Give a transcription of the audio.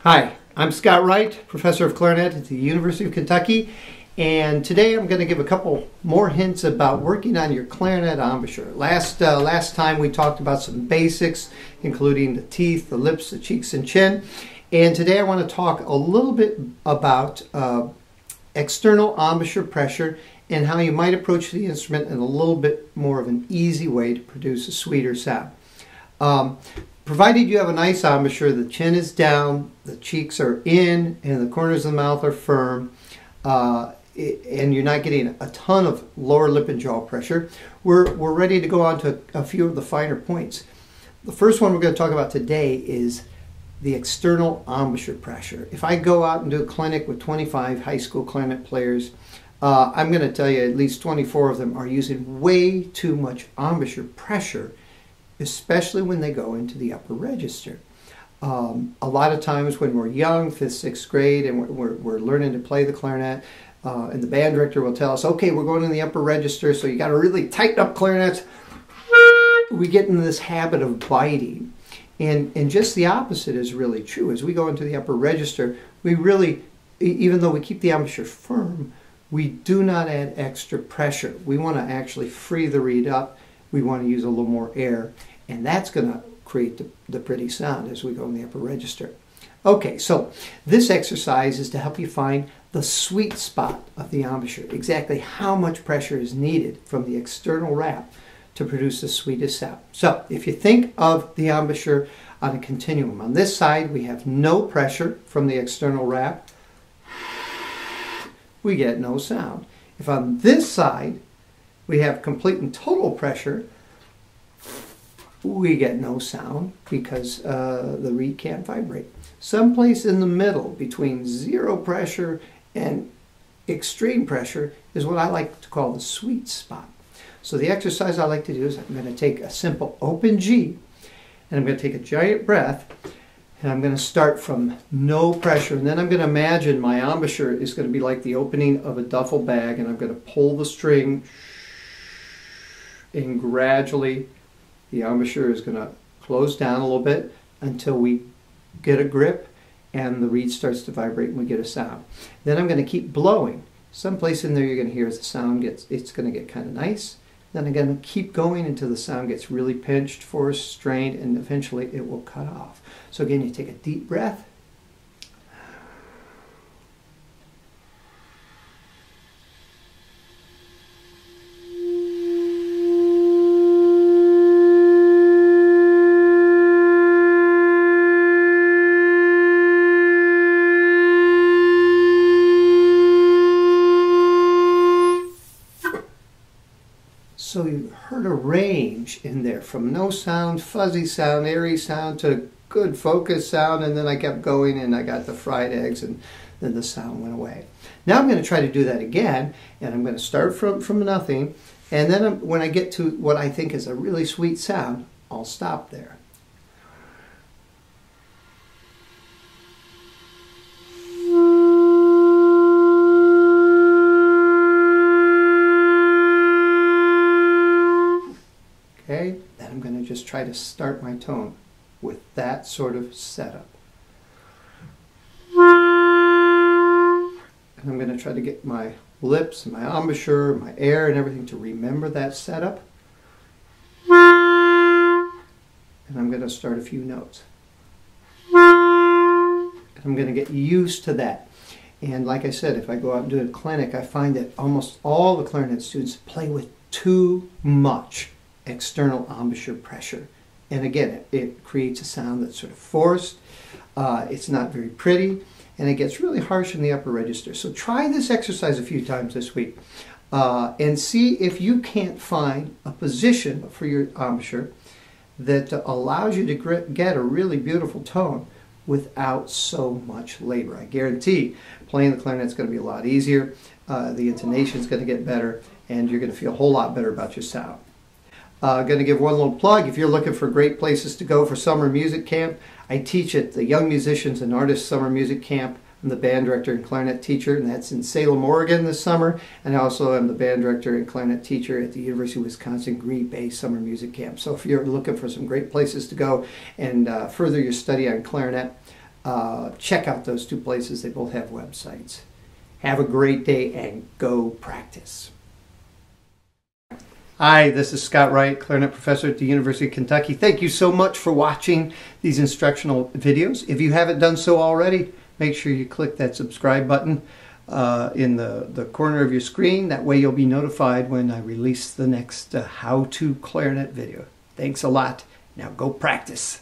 Hi, I'm Scott Wright, Professor of Clarinet at the University of Kentucky, and today I'm going to give a couple more hints about working on your clarinet embouchure. Last time we talked about some basics, including the teeth, the lips, the cheeks, and chin, and today I want to talk a little bit about external embouchure pressure and how you might approach the instrument in a little bit more of an easy way to produce a sweeter sound. Provided you have a nice embouchure, the chin is down, the cheeks are in, and the corners of the mouth are firm, and you're not getting a ton of lower lip and jaw pressure, we're ready to go on to a few of the finer points. The first one we're going to talk about today is the external embouchure pressure. If I go out and do a clinic with 25 high school clarinet players, I'm going to tell you at least 24 of them are using way too much embouchure pressure, especially when they go into the upper register. A lot of times when we're young, 5th, 6th grade, and we're learning to play the clarinet, and the band director will tell us, okay, we're going in the upper register, so you got to really tighten up clarinets. We get into this habit of biting. And just the opposite is really true. As we go into the upper register, we really, even though we keep the embouchure firm, we do not add extra pressure. We want to actually free the reed up. We want to use a little more air, and that's going to create the pretty sound as we go in the upper register. Okay, so this exercise is to help you find the sweet spot of the embouchure, exactly how much pressure is needed from the external wrap to produce the sweetest sound. So if you think of the embouchure on a continuum, on this side we have no pressure from the external wrap, we get no sound. If on this side we have complete and total pressure, we get no sound because the reed can't vibrate. Someplace in the middle between zero pressure and extreme pressure is what I like to call the sweet spot. So the exercise I like to do is I'm going to take a simple open G, and I'm going to take a giant breath, and I'm going to start from no pressure, and then I'm going to imagine my embouchure is going to be like the opening of a duffel bag, and I'm going to pull the string, and gradually the embouchure is going to close down a little bit until we get a grip and the reed starts to vibrate and we get a sound. Then I'm going to keep blowing. Someplace in there you're going to hear as the sound it's going to get kind of nice. Then I'm going to keep going until the sound gets really pinched, forced, strained, and eventually it will cut off. So again, you take a deep breath. So you heard a range in there from no sound, fuzzy sound, airy sound to good focus sound, and then I kept going and I got the fried eggs and then the sound went away. Now I'm going to try to do that again, and I'm going to start from nothing, and then when I get to what I think is a really sweet sound, I'll stop there. Okay, then I'm going to just try to start my tone with that sort of setup. And I'm going to try to get my lips, my embouchure, my air and everything to remember that setup. And I'm going to start a few notes. And I'm going to get used to that. And like I said, if I go out and do a clinic, I find that almost all the clarinet students play with too much external embouchure pressure, and again it creates a sound that's sort of forced, it's not very pretty, and it gets really harsh in the upper register. So try this exercise a few times this week and see if you can't find a position for your embouchure that allows you to get a really beautiful tone without so much labor. I guarantee playing the clarinet is going to be a lot easier, the intonation is going to get better, and you're going to feel a whole lot better about your sound. Going to give one little plug. If you're looking for great places to go for summer music camp, I teach at the Young Musicians and Artists Summer Music Camp. I'm the band director and clarinet teacher, and that's in Salem, Oregon this summer. And I also am the band director and clarinet teacher at the University of Wisconsin Green Bay Summer Music Camp. So if you're looking for some great places to go and further your study on clarinet, check out those two places. They both have websites. Have a great day and go practice. Hi, this is Scott Wright, clarinet professor at the University of Kentucky. Thank you so much for watching these instructional videos. If you haven't done so already, make sure you click that subscribe button in the corner of your screen. That way you'll be notified when I release the next how-to clarinet video. Thanks a lot. Now go practice.